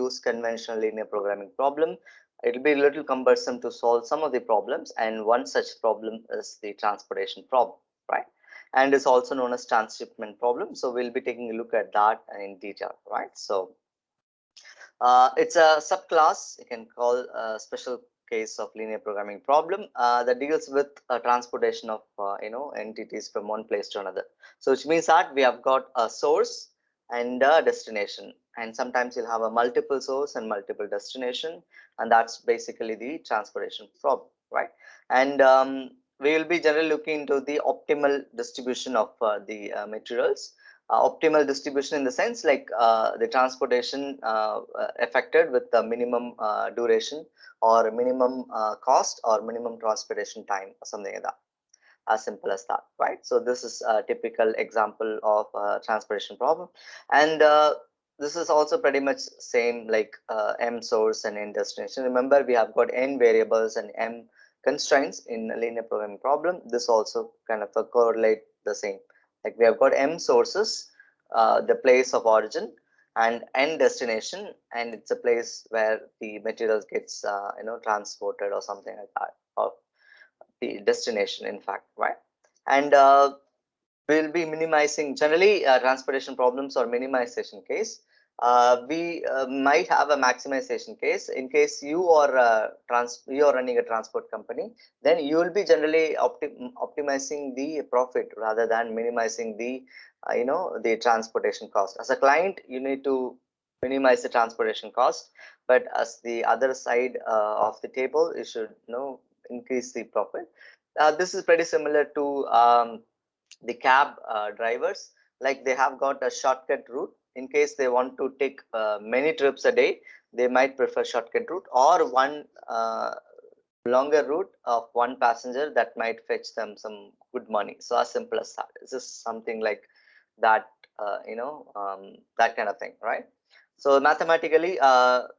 use conventional linear programming problem, it will be a little cumbersome to solve some of the problems, and one such problem is the transportation problem, right? And is also known as transshipment problem. So we'll be taking a look at that in detail, right? So it's a subclass, you can call a special case of linear programming problem that deals with transportation of entities from one place to another. So which means that we have got a source and a destination, and sometimes you'll have a multiple source and multiple destination, and that's basically the transportation problem, right? And we will be generally looking into the optimal distribution of the materials. Optimal distribution in the sense like the transportation affected with the minimum duration or minimum cost or minimum transportation time or something like that, as simple as that, right? So this is a typical example of a transportation problem, and this is also pretty much same like m source and n destination. Remember, we have got n variables and m constraints in a linear programming problem. This also kind of correlate the same, like we have got m sources, the place of origin, and n destination, and it's a place where the materials gets transported or something like that, or the destination in fact, right? And we'll be minimizing generally transportation problems or minimization case. We might have a maximization case. In case you are running a transport company, then you will be generally optimizing the profit rather than minimizing the the transportation cost. As a client, you need to minimize the transportation cost, but as the other side of the table, you should increase the profit. This is pretty similar to the cab drivers, like they have got a shortcut route. In case they want to take many trips a day, they might prefer shortcut route, or one longer route of one passenger that might fetch them some good money. So as simple as that. It's just something like that, that kind of thing, right? So mathematically,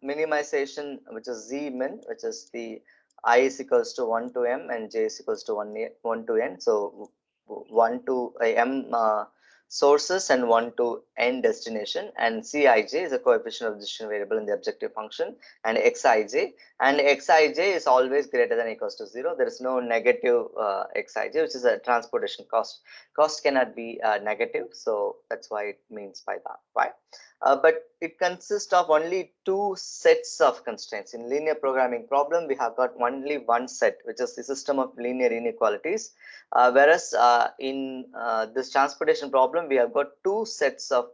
minimization, which is z min, which is the I is equals to 1 to m and j is equals to 1 to n. So 1 to m sources and 1 to n destination, and Cij is a coefficient of decision variable in the objective function, and Xij, and Xij is always greater than or equals to 0. There is no negative Xij, which is a transportation cost. Cost cannot be negative, so that's why it means by that, right? But it consists of only two sets of constraints. In linear programming problem, we have got only one set, which is the system of linear inequalities. Whereas in this transportation problem, we have got two sets of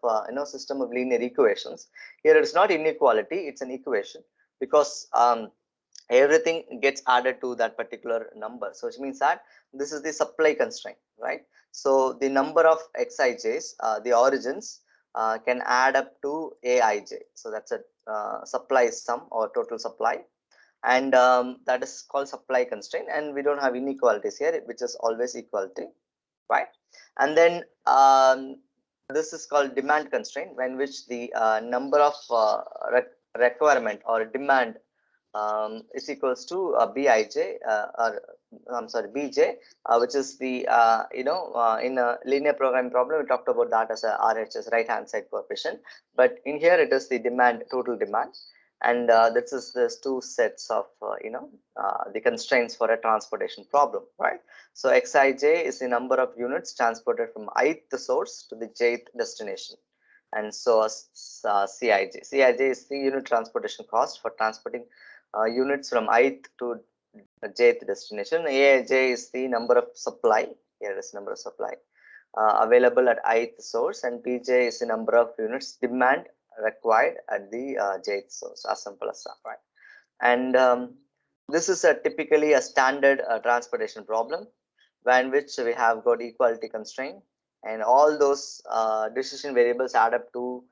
system of linear equations. Here it's not inequality, it's an equation, because everything gets added to that particular number. So which means that this is the supply constraint, right? So the number of Xijs, the origins, can add up to Aij. So that's a supply sum or total supply, and that is called supply constraint. And we don't have inequalities here, which is always equality, right? And then this is called demand constraint, when which the number of requirement or demand is equals to Bij, or I'm sorry, Bj, which is the in a linear programming problem, we talked about that as a RHS, right hand side coefficient, but in here it is the demand, total demand. And this is this two sets of the constraints for a transportation problem, right? So Xij is the number of units transported from ith source to the jth destination, and so Cij is the unit transportation cost for transporting units from ith to jth destination. Aij is the number of supply. Here is number of supply available at ith source, and Pj is the number of units demand required at the jth source. As simple as that, right? And this is typically a standard transportation problem, in which we have got equality constraint, and all those decision variables add up to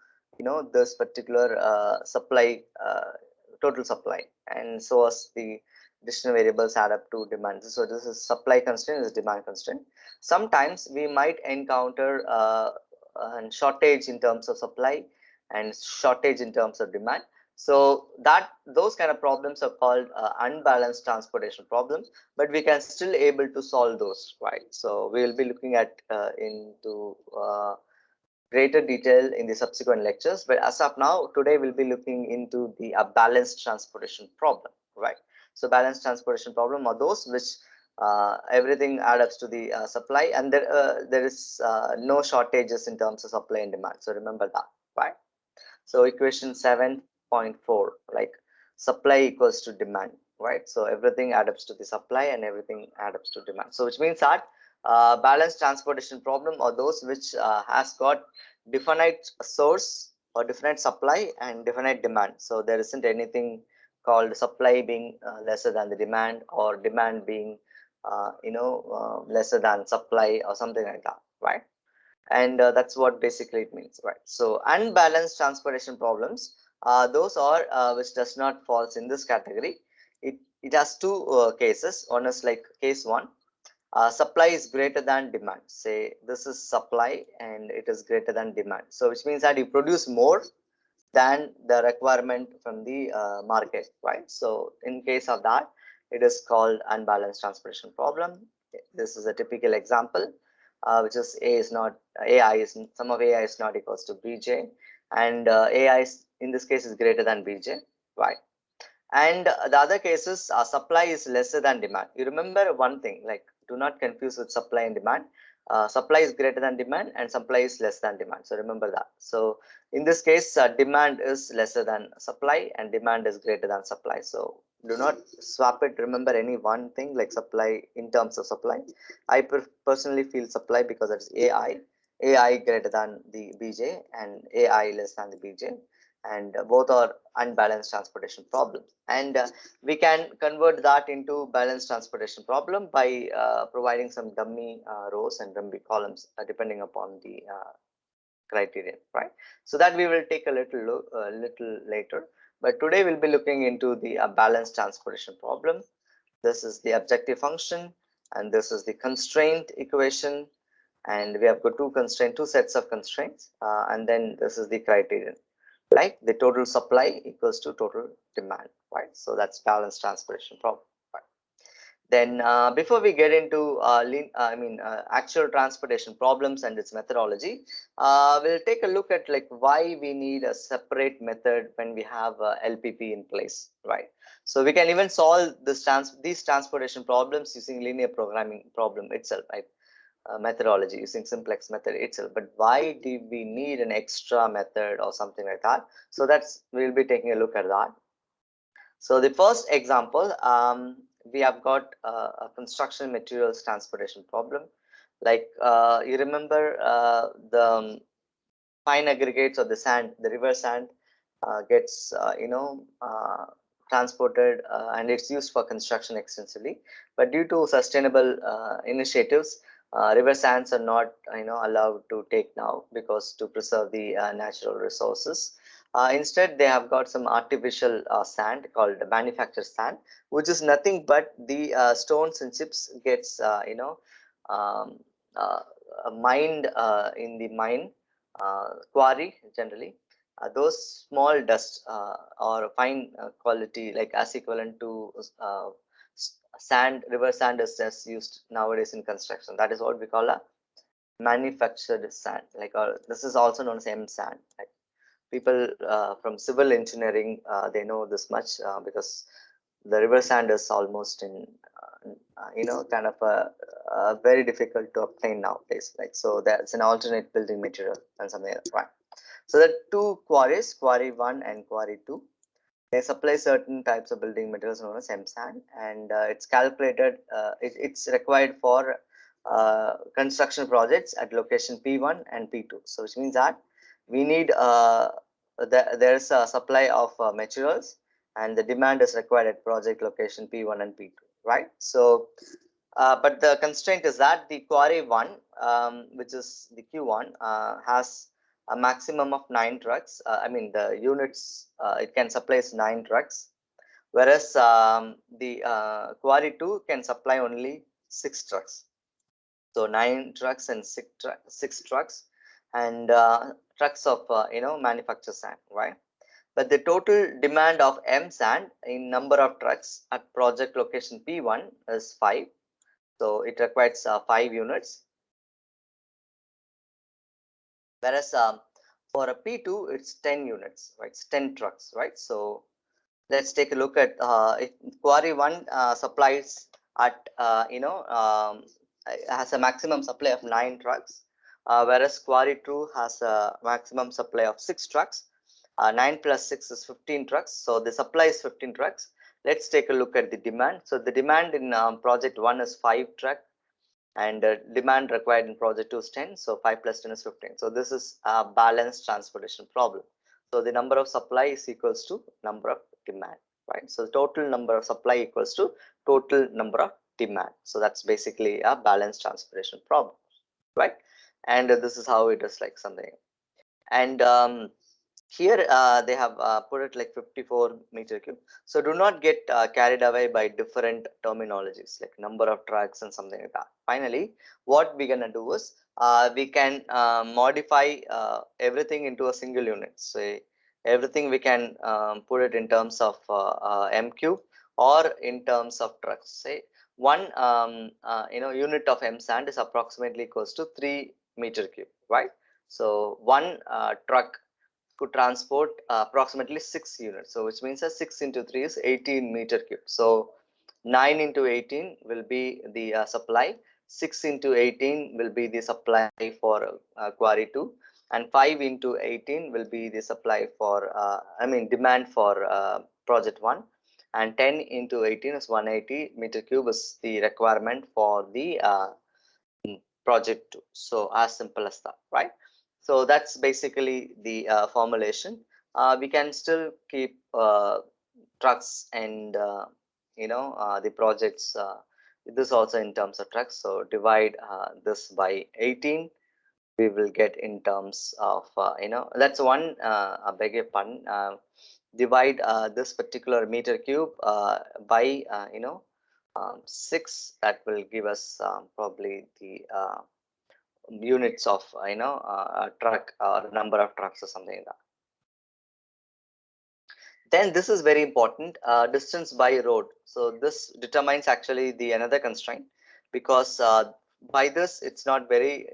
this particular supply, total supply, and so as the decision variables add up to demand. So this is supply constraint, this is demand constraint. Sometimes we might encounter a shortage in terms of supply and shortage in terms of demand. So that those kind of problems are called unbalanced transportation problems, but we can still able to solve those, right? So we will be looking at into greater detail in the subsequent lectures. But as of now, today we'll be looking into the balanced transportation problem, right? So balanced transportation problem are those which everything adds up to the supply, and there is no shortages in terms of supply and demand. So remember that, right? So equation 7.4, like supply equals to demand, right? So everything adds up to the supply and everything adds up to demand. So which means that balanced transportation problem are those which has got definite source or definite supply and definite demand. So there isn't anything called supply being lesser than the demand, or demand being lesser than supply or something like that, right? And that's what basically it means, right? So unbalanced transportation problems, those are which does not falls in this category. It has two cases. One is like case one, supply is greater than demand. Say this is supply and it is greater than demand, so which means that you produce more than the requirement from the market, right? So in case of that, it is called unbalanced transportation problem. This is a typical example, which is A is not AI is sum of AI is not equals to BJ, and AI is, in this case, is greater than BJ, right? And the other cases, supply is lesser than demand. You remember one thing, like do not confuse with supply and demand. Supply is greater than demand and supply is less than demand. So remember that. So in this case, demand is lesser than supply and demand is greater than supply. So do not swap it. Remember any one thing like supply in terms of supply. I personally feel supply because it's AI greater than the BJ and AI less than the BJ, and both are unbalanced transportation problems. And we can convert that into balanced transportation problem by providing some dummy rows and dummy columns depending upon the criterion, right? So that we will take a little later, but today we'll be looking into the balanced transportation problem. This is the objective function and this is the constraint equation, and we have got two sets of constraints, and then this is the criterion, like the total supply equals to total demand, right? So that's balanced transportation problem, right? Then before we get into actual transportation problems and its methodology, we'll take a look at like why we need a separate method when we have LPP in place, right? So we can even solve these transportation problems using linear programming problem itself, right? Methodology using simplex method itself. But why do we need an extra method or something like that? So we'll be taking a look at that. So the first example, we have got a construction materials transportation problem. Like you remember the fine aggregates of the sand, the river sand gets transported and it's used for construction extensively. But due to sustainable initiatives, river sands are not allowed to take now, because to preserve the natural resources. Instead, they have got some artificial sand called manufactured sand, which is nothing but the stones and chips gets um, uh, mined in the mine quarry generally. Those small dust or fine quality, like as equivalent to sand, river sand is just used nowadays in construction. That is what we call a manufactured sand. Like this is also known as M sand. Like people from civil engineering, they know this much because the river sand is almost in kind of very difficult to obtain nowadays. Like so, that's an alternate building material and something like that. Right. So there are two quarries, quarry 1 and quarry 2. They supply certain types of building materials known as M sand, and it's calculated. It's required for construction projects at location P1 and P2. So which means that we need there's a supply of materials, and the demand is required at project location P1 and P2, right? So but the constraint is that the quarry 1, which is the Q1, has a maximum of 9 trucks. I mean the units, it can supply 9 trucks, whereas the quarry 2 can supply only 6 trucks. So 9 trucks and 6 trucks, and trucks of manufactured sand, right? But the total demand of M sand in number of trucks at project location P1 is 5. So it requires 5 units. whereas for a P2 it's 10 units, right? It's 10 trucks, right? So let's take a look at if quarry 1 supplies at has a maximum supply of 9 trucks, whereas quarry 2 has a maximum supply of 6 trucks. 9 plus 6 is 15 trucks, so the supply is 15 trucks. Let's take a look at the demand. So the demand in project 1 is 5 truck, and demand required in project 2 is 10, so 5 plus 10 is 15. So this is a balanced transportation problem. So the number of supply is equals to number of demand, right? So the total number of supply equals to total number of demand. So that's basically a balanced transportation problem, right? And this is how it is like something. And here they have put it like 54 meter cube. So do not get carried away by different terminologies like number of trucks and something like that. Finally, what we're gonna do is we can modify everything into a single unit. So everything we can put it in terms of m cube or in terms of trucks. Say one unit of m sand is approximately equals to 3 meter cube, right? So one truck could transport approximately 6 units. So which means that 6 into 3 is 18 meter cube. So 9 into 18 will be the supply. 6 into 18 will be the supply for quarry 2, and 5 into 18 will be the supply for demand for project 1, and 10 into 18 is 180 meter cube is the requirement for the project 2. So as simple as that, right? So that's basically the formulation. We can still keep trucks and the projects. This also in terms of trucks. So divide this by 18. We will get in terms of that's one. I beg your pardon. Divide this particular meter cube by 6. That will give us probably the units of a truck or number of trucks or something like that. Then this is very important, distance by road. So this determines actually the another constraint, because by this it's not very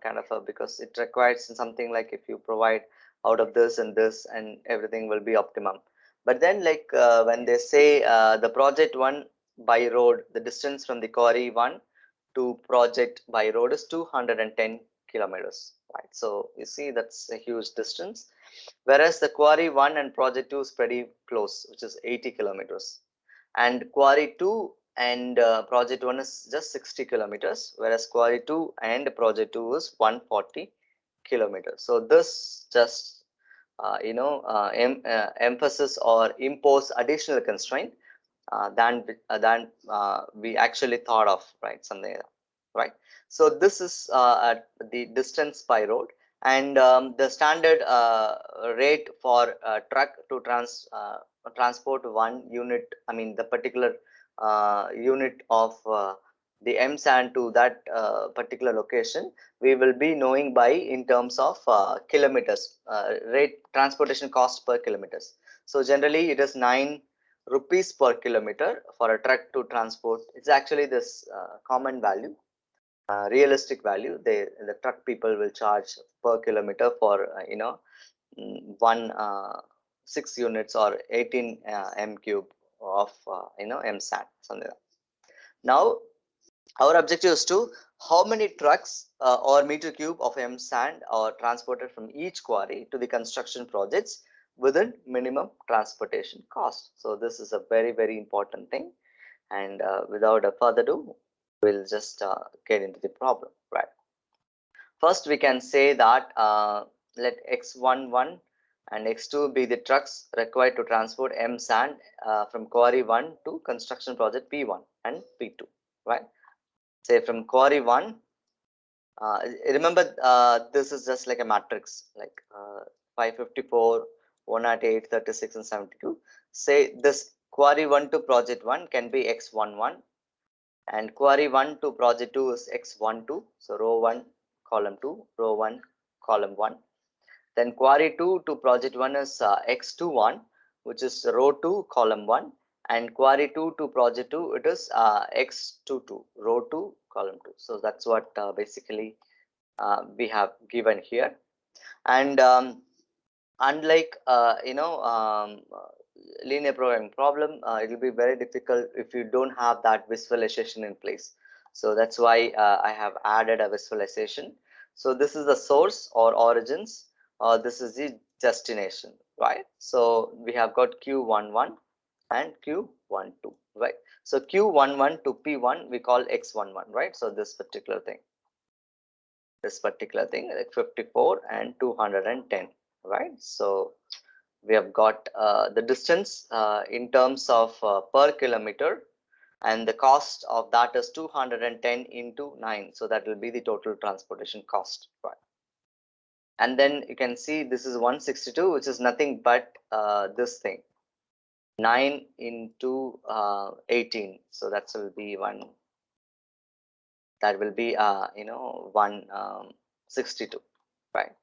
kind of because it requires something like if you provide out of this and this and everything will be optimum. But then like when they say the project 1 by road, the distance from the quarry 1 to project by road is 210 kilometers, right? So you see that's a huge distance, whereas the quarry 1 and project 2 is pretty close, which is 80 kilometers, and quarry 2 and project 1 is just 60 kilometers, whereas quarry 2 and project 2 is 140 kilometers. So this just emphasis or impose additional constraint than we actually thought of, right? Something like that, right? So this is the distance by road, and the standard rate for truck to transport one unit, I mean the particular unit of the M sand to that particular location, we will be knowing by in terms of kilometers, rate transportation cost per kilometers. So generally it is 9 rupees per kilometer for a truck to transport. It's actually this common value, realistic value. The truck people will charge per kilometer for one 6 units or 18 m cube of m sand, something like that. Now our objective is to how many trucks or meter cube of m sand are transported from each quarry to the construction projects within minimum transportation cost. So this is a very, very important thing, and without a further ado, we'll just get into the problem, right? First we can say that let x11 and x2 be the trucks required to transport m sand from quarry 1 to construction project p1 and p2, right? Say from quarry 1, remember this is just like a matrix, like 554, 108, 36 and 72. Say this quarry 1 to project 1 can be x11, and quarry 1 to project 2 is x12, so row 1 column 2, row 1 column 1. Then quarry 2 to project 1 is x21, which is row 2 column 1, and quarry 2 to project 2 it is x22, row 2 column 2. So that's what basically we have given here. And unlike linear programming problem, it will be very difficult if you don't have that visualization in place. So that's why I have added a visualization. So this is the source or origins, this is the destination, right? So we have got Q11 and Q12, right? So Q11 to P1 we call X11, right? So this particular thing like 54 and 210, right? So we have got the distance in terms of per kilometer, and the cost of that is 210 into 9, so that will be the total transportation cost, right? And then you can see this is 162, which is nothing but this thing, 9 into 18, so that will be 162, right?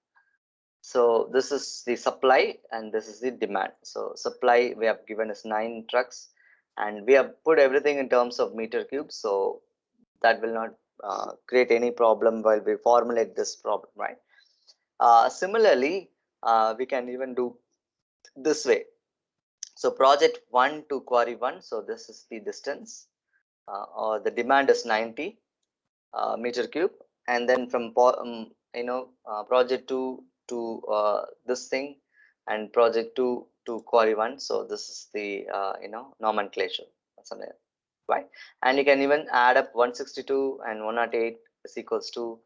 So this is the supply and this is the demand. So supply we have given is 9 trucks, and we have put everything in terms of meter cube, so that will not create any problem while we formulate this problem, right? Similarly, we can even do this way. So project 1 to quarry 1, so this is the distance, or the demand is 90 meter cube, and then from project 2 to this thing, and project 2 to quarry 1, so this is the nomenclature, something, right? And you can even add up 162 and 108 is equals to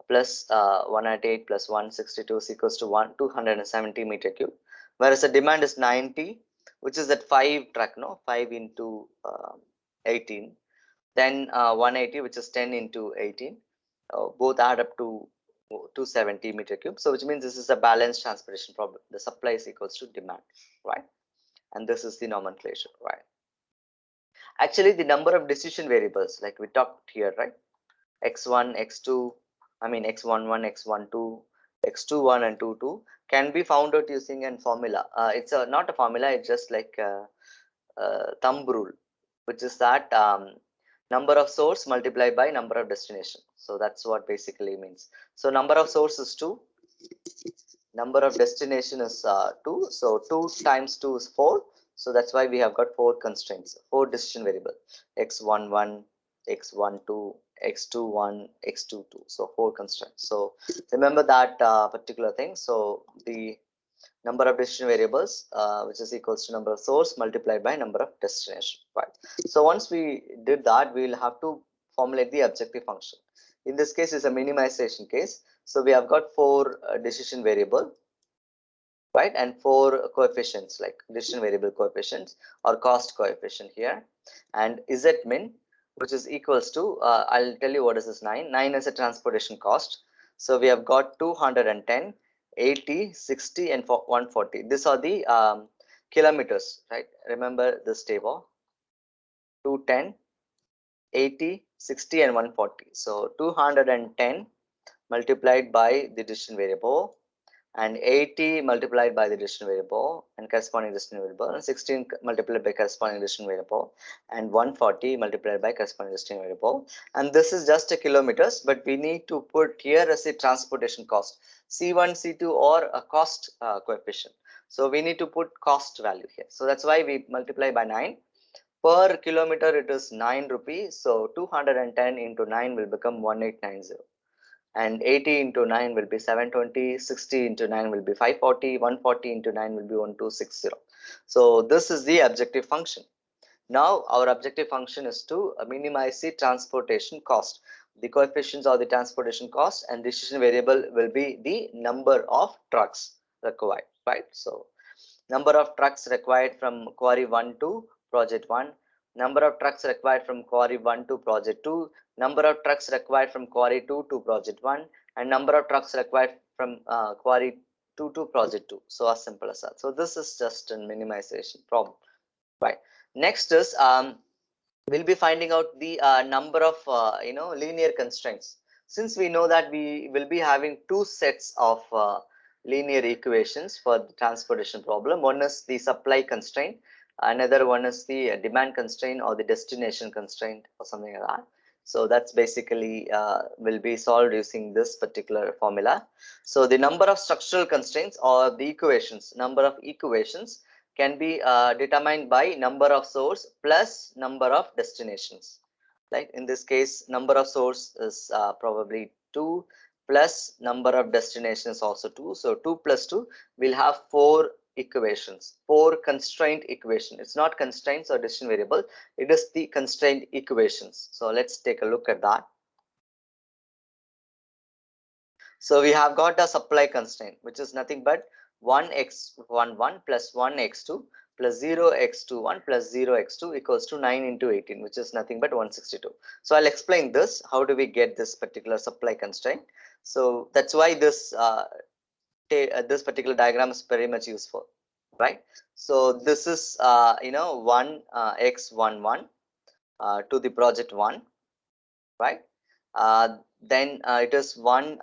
plus 108 plus 162 is equals to 270 meter cube, whereas the demand is 90, which is that 5 truck, 5 into 18, then 180, which is 10 into 18, both add up to 270 meter cube. So which means this is a balanced transportation problem. The supply is equals to demand, right? And this is the nomenclature, right? Actually, the number of decision variables, like we talked here, right? X1, X2, X11, X12, X21 and 22 can be found out using a formula. It's not a formula, it's just like a thumb rule, which is that number of source multiplied by number of destination. So that's what basically means. So number of source is 2, number of destination is 2, so 2 times 2 is 4, so that's why we have got 4 constraints, 4 decision variable, x11, x12, x21, x22, so 4 constraints. So remember that particular thing. So the number of decision variables, which is equals to number of source multiplied by number of destination, right? So once we did that, we will have to formulate the objective function. In this case is a minimization case, so we have got 4 decision variable, right, and 4 coefficients like decision variable coefficients or cost coefficient here, and z min, which is equals to I'll tell you what is this 9 is a transportation cost. So we have got 210, 80, 60 and 140. These are the kilometers, right? Remember this table, 210, 80, 60 and 140. So 210 multiplied by the decision variable, and 80 multiplied by the decision variable and corresponding decision variable, and 16 multiplied by corresponding decision variable, and 140 multiplied by corresponding decision variable. And this is just a kilometers, but we need to put here as a transportation cost, C1, C2 or a cost coefficient. So we need to put cost value here. So that's why we multiply by 9. Per kilometer it is 9 rupees. So 210 into 9 will become 1890. And 80 into 9 will be 720, 60 into 9 will be 540, 140 into 9 will be 1260. So this is the objective function. Now our objective function is to minimize the transportation cost. The coefficients are the transportation cost, and decision variable will be the number of trucks required, right? So number of trucks required from quarry 1 to project 1, number of trucks required from quarry 1 to project 2, number of trucks required from quarry 2 to project 1, and number of trucks required from quarry 2 to project 2. So as simple as that. So this is just a minimization problem, right? Next is we'll be finding out the number of linear constraints. Since we know that we will be having 2 sets of linear equations for the transportation problem. One is the supply constraint, another one is the demand constraint or the destination constraint or something like that. So that's basically will be solved using this particular formula. So the number of structural constraints or the equations, number of equations can be determined by number of source plus number of destinations. Like in this case, number of source is probably 2 plus number of destinations also 2. So 2 plus 2 will have 4 equations, 4 constraint equation. It's not constraints or decision variable, it is the constraint equations. So let's take a look at that. So we have got a supply constraint, which is nothing but 1x11 plus 1x2 plus 0x21 plus 0x2 equals to 9 into 18, which is nothing but 162. So I'll explain this. How do we get this particular supply constraint? So that's why this this particular diagram is very much useful, right? So this is 1 x11 to the project 1, right? Then it is 1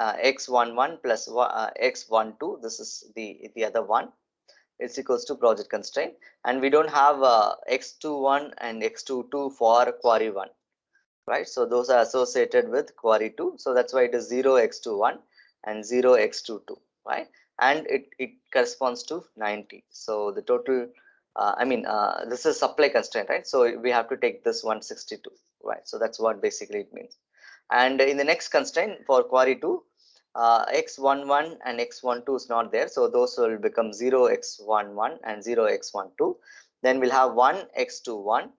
x11 plus x12. This is the other one. It's equals to project constraint, and we don't have x21 and x22 for quarry 1, right? So those are associated with quarry 2. So that's why it is 0x21 and 0x22, right? And it corresponds to 90. So the total, this is supply constraint, right? So we have to take this 162, right? So that's what basically it means. And in the next constraint for quarry 2, x11 and x12 is not there. So those will become 0x11 and 0x12. Then we'll have 1x21,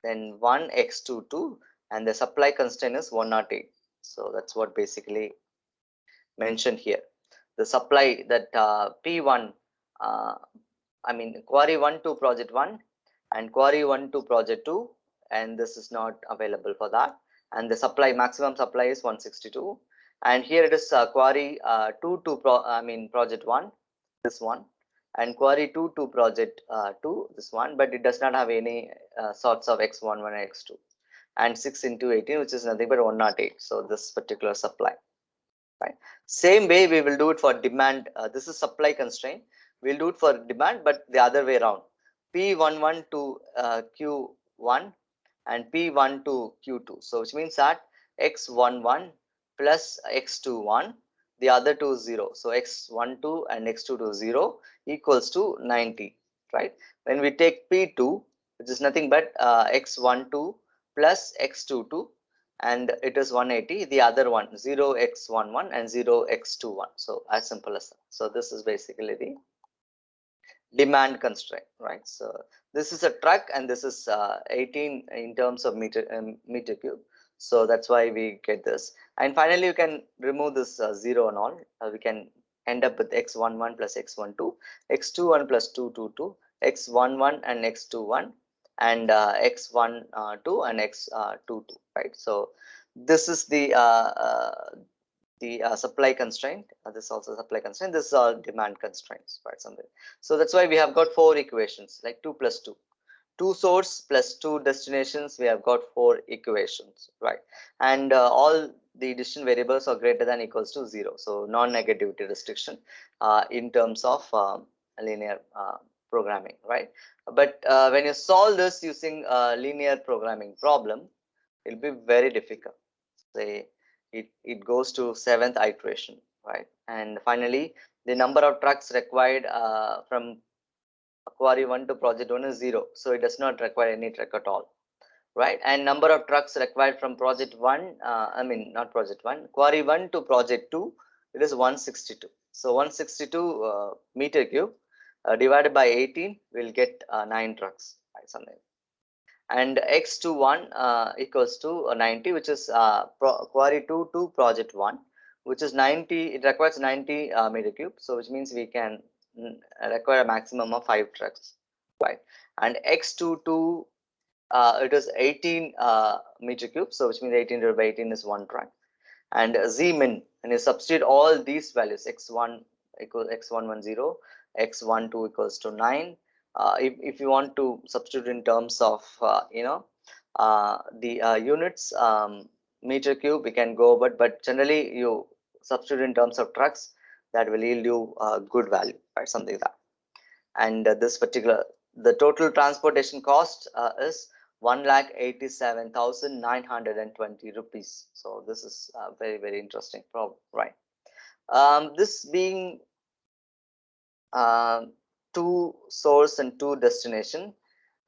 then 1x22, and the supply constraint is 108. So that's what basically mentioned here. The supply that P1, quarry 1 to project 1 and quarry 1 to project 2, and this is not available for that. And the supply, maximum supply is 162. And here it is quarry 2 to project 1, this one, and quarry 2 to project 2, this one, but it does not have any sorts of x11 and x2, and 6 into 18, which is nothing but 108. So this particular supply, right? Same way we will do it for demand. This is supply constraint. We'll do it for demand, but the other way around. P11 to Q1 and P1 to Q2. So which means that x11 plus x21, the other two is 0. So x12 and x22 is 0 equals to 90, right? When we take P2, which is nothing but x12 plus x22, and it is 180, the other one 0x11 and 0x21. So as simple as that. So this is basically the demand constraint, right? So this is a truck, and this is 18 in terms of meter cube. So that's why we get this. And finally, you can remove this 0 and all. We can end up with x11 plus x12, x21 plus 222, x11 and x21, and x12 and x22, right? So this is the supply constraint. This is also supply constraint. This is all demand constraints, right? Something. So that's why we have got 4 equations, like 2 plus 2. 2 source plus 2 destinations, we have got 4 equations, right? And all the decision variables are greater than equals to 0. So non-negativity restriction in terms of linear programming, right? But when you solve this using a linear programming problem, it will be very difficult. Say it goes to 7th iteration, right? And finally, the number of trucks required from quarry 1 to project 1 is 0. So it does not require any truck at all, right? And number of trucks required from project 1, not project 1, quarry 1 to project 2, it is 162. So 162 meter cube divided by 18 will get 9 trucks, right? Something. And x21 equals to 90, which is quarry 2 to project 1, which is 90. It requires 90 meter cube. So which means we can require a maximum of 5 trucks, right? And x22 it is 18 meter cube. So which means 18 divided by 18 is 1 truck. And z min, and you substitute all these values, x1 equals x110, x12 equals to 9. If you want to substitute in terms of the units meter cube, we can go, but generally you substitute in terms of trucks, that will yield you a good value, right? Something like that. And this particular, the total transportation cost is 1,87,920 rupees. So this is a very, very interesting problem, right? This being two source and two destination,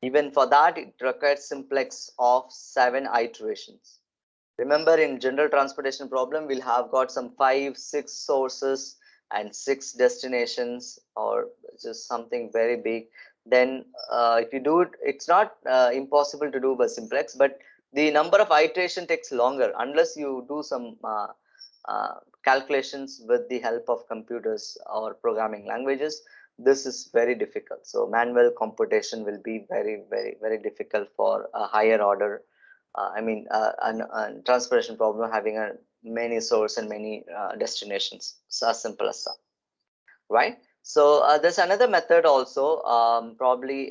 even for that it requires simplex of 7 iterations. Remember, in general transportation problem, we'll have got some 5, 6 sources and 6 destinations, or just something very big. Then if you do it, it's not impossible to do by simplex, but the number of iteration takes longer unless you do some calculations with the help of computers or programming languages. This is very difficult. So manual computation will be very, very, very difficult for a higher order. A transportation problem having a many source and many destinations. So as simple as that, right? So there's another method also. Probably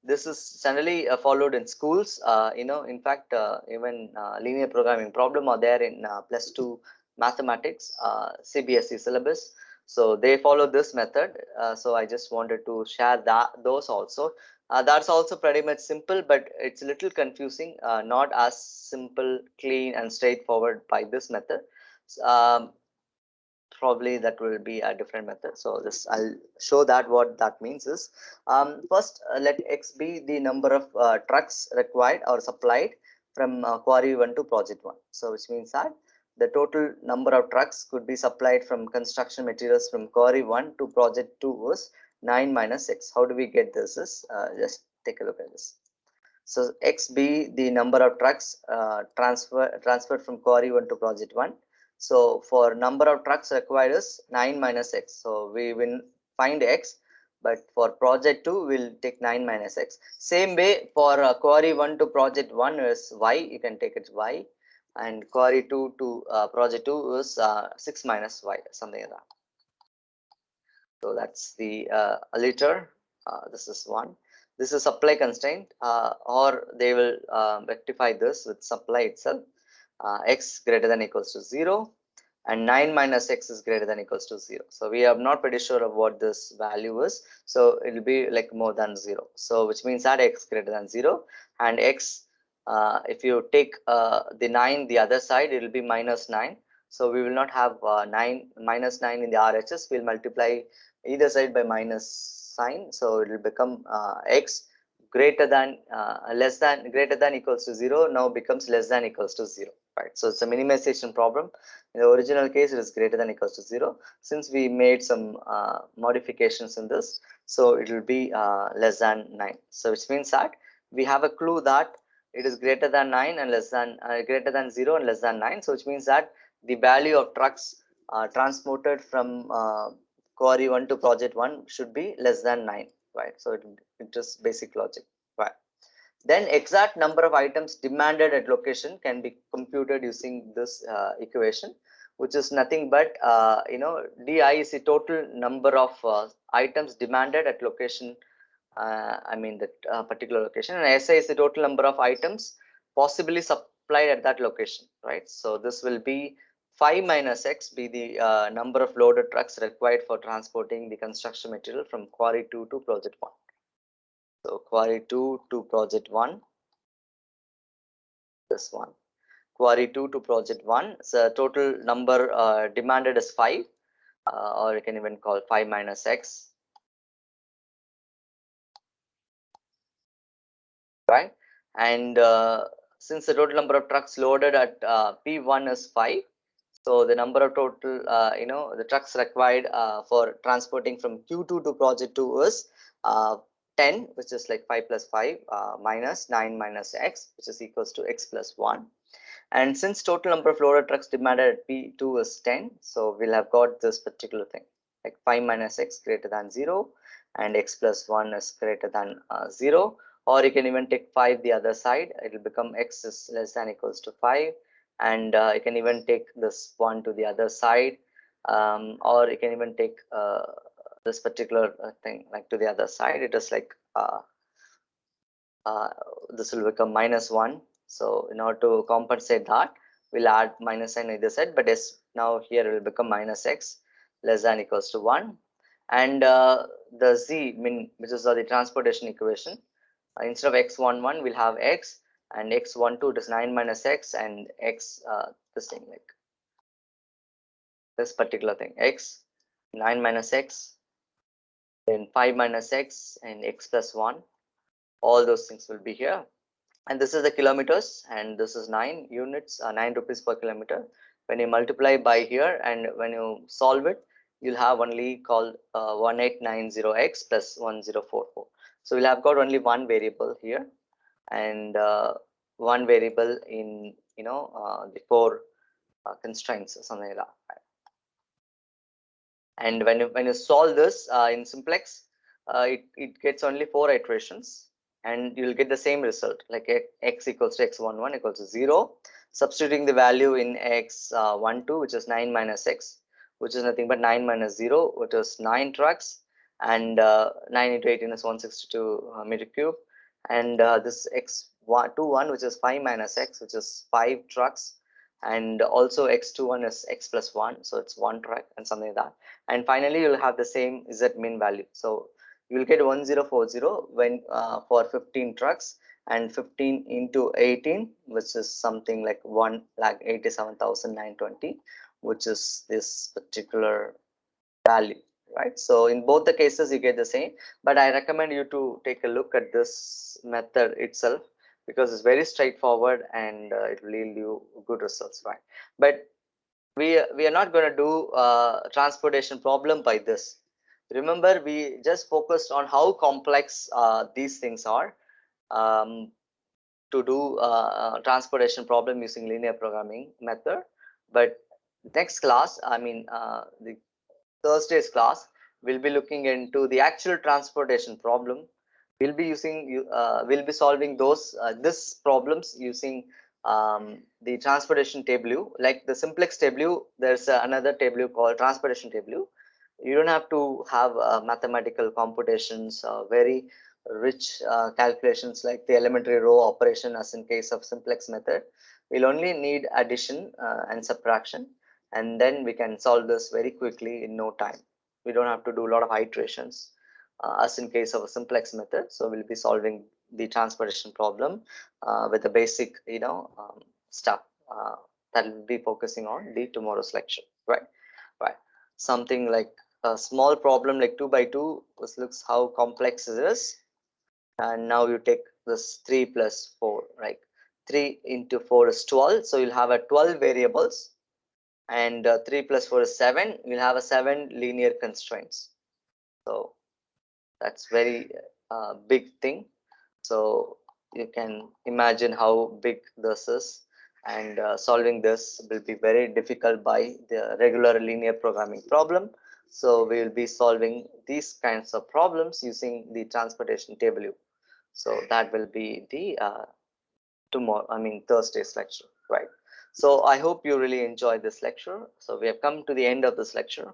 this is generally followed in schools. In fact, even linear programming problem are there in +2 mathematics, CBSE syllabus. So they follow this method. So I just wanted to share those also. That's also pretty much simple, but it's a little confusing. Not as simple, clean, and straightforward by this method. Um, Probably that will be a different method. So this I'll show that what that means is, first let x be the number of trucks required or supplied from quarry 1 to project 1. So which means that the total number of trucks could be supplied from construction materials from quarry 1 to project 2 was 9 minus x. How do we get this is, just take a look at this. So x be the number of trucks transferred from quarry 1 to project 1. So for number of trucks required is 9 minus x. So we will find x, but for project 2 we'll take 9 minus x. Same way for quarry 1 to project 1 is y. You can take it y, and quarry 2 to project 2 is 6 minus y, something like that. So that's the liter. This is one. This is supply constraint, or they will rectify this with supply itself. X greater than equals to 0, and 9 minus x is greater than equals to 0. So we are not pretty sure of what this value is. So it will be like more than 0. So which means that x greater than 0, and x, if you take the 9 the other side, it will be minus 9. So we will not have minus 9 in the RHS. We'll multiply either side by minus sign. So it will become x greater than greater than equals to 0 now becomes less than equals to 0, right? So it's a minimization problem. In the original case, it is greater than equals to 0. Since we made some modifications in this, so it will be less than 9. So which means that we have a clue that it is greater than 9 and less than greater than 0 and less than 9. So which means that the value of trucks transported from quarry 1 to project 1 should be less than 9, right? So it just basic logic, right? Then exact number of items demanded at location can be computed using this equation, which is nothing but di is the total number of items demanded at location. That particular location, and SI is the total number of items possibly supplied at that location, right? So this will be 5 minus x be the number of loaded trucks required for transporting the construction material from quarry 2 to project 1. So quarry 2 to project 1, this one. Quarry 2 to project 1. So total number demanded is 5, or you can even call 5 minus x. Right, and since the total number of trucks loaded at P1 is 5, so the number of total the trucks required for transporting from Q2 to project 2 is 10, which is like 5 plus 5 minus 9 minus x, which is equals to x plus 1. And since total number of loaded trucks demanded at P2 is 10, so we'll have got this particular thing, like 5 minus x greater than 0 and x plus 1 is greater than 0. Or you can even take 5 the other side. It will become x is less than equals to 5. And you can even take this 1 to the other side. Or you can even take this particular thing like to the other side. It is like this will become minus 1. So in order to compensate that, we'll add minus sign either side. But yes, now here it will become minus x less than equals to 1. And the z min, which is the transportation equation, Instead of x11 we'll have x, and x12 it is 9 minus x, and x this thing, like this particular thing, x 9 minus x, then 5 minus x, and x plus 1. All those things will be here. And this is the kilometers, and this is 9 units, 9 rupees per kilometer. When you multiply by here and when you solve it, you'll have only called 1890x plus 1044. So we'll have got only one variable here, and one variable in the four constraints or something like that. And when you solve this in simplex, it gets only 4 iterations, and you'll get the same result, like x equals to x11 equals to 0. Substituting the value in x12, which is 9 minus x, which is nothing but 9 minus 0, which is 9 trucks, and 9 into 18 is 162 meter cube, and this x21, which is 5 minus x, which is 5 trucks, and also x21 is x plus 1, so it's 1 truck and something like that. And finally you'll have the same z min value, so you will get 1040 when for 15 trucks, and 15 into 18, which is something like 1,87,920, which is this particular value, right? So in both the cases you get the same, but I recommend you to take a look at this method itself, because it's very straightforward, and it will yield you good results, right? But we are not going to do transportation problem by this. Remember, we just focused on how complex these things are, to do transportation problem using linear programming method. But next class, I mean the Thursday's class, we'll be looking into the actual transportation problem. We'll be solving those this problems using the transportation table. Like the simplex table, there's another table called transportation table. You don't have to have mathematical computations, very rich calculations like the elementary row operation as in case of simplex method. We'll only need addition and subtraction, and then we can solve this very quickly in no time. We don't have to do a lot of iterations as in case of a simplex method. So we'll be solving the transportation problem with the basic stuff that we'll be focusing on the tomorrow's lecture, right? Something like a small problem like 2 by 2, this looks how complex it is. And now you take this 3 plus 4, right? 3 into 4 is 12, so you'll have a 12 variables, and 3 plus 4 is 7. You'll have a 7 linear constraints. So that's very big thing. So you can imagine how big this is, and solving this will be very difficult by the regular linear programming problem. So we will be solving these kinds of problems using the transportation table. So that will be the Thursday's lecture, right? So I hope you really enjoyed this lecture. So we have come to the end of this lecture.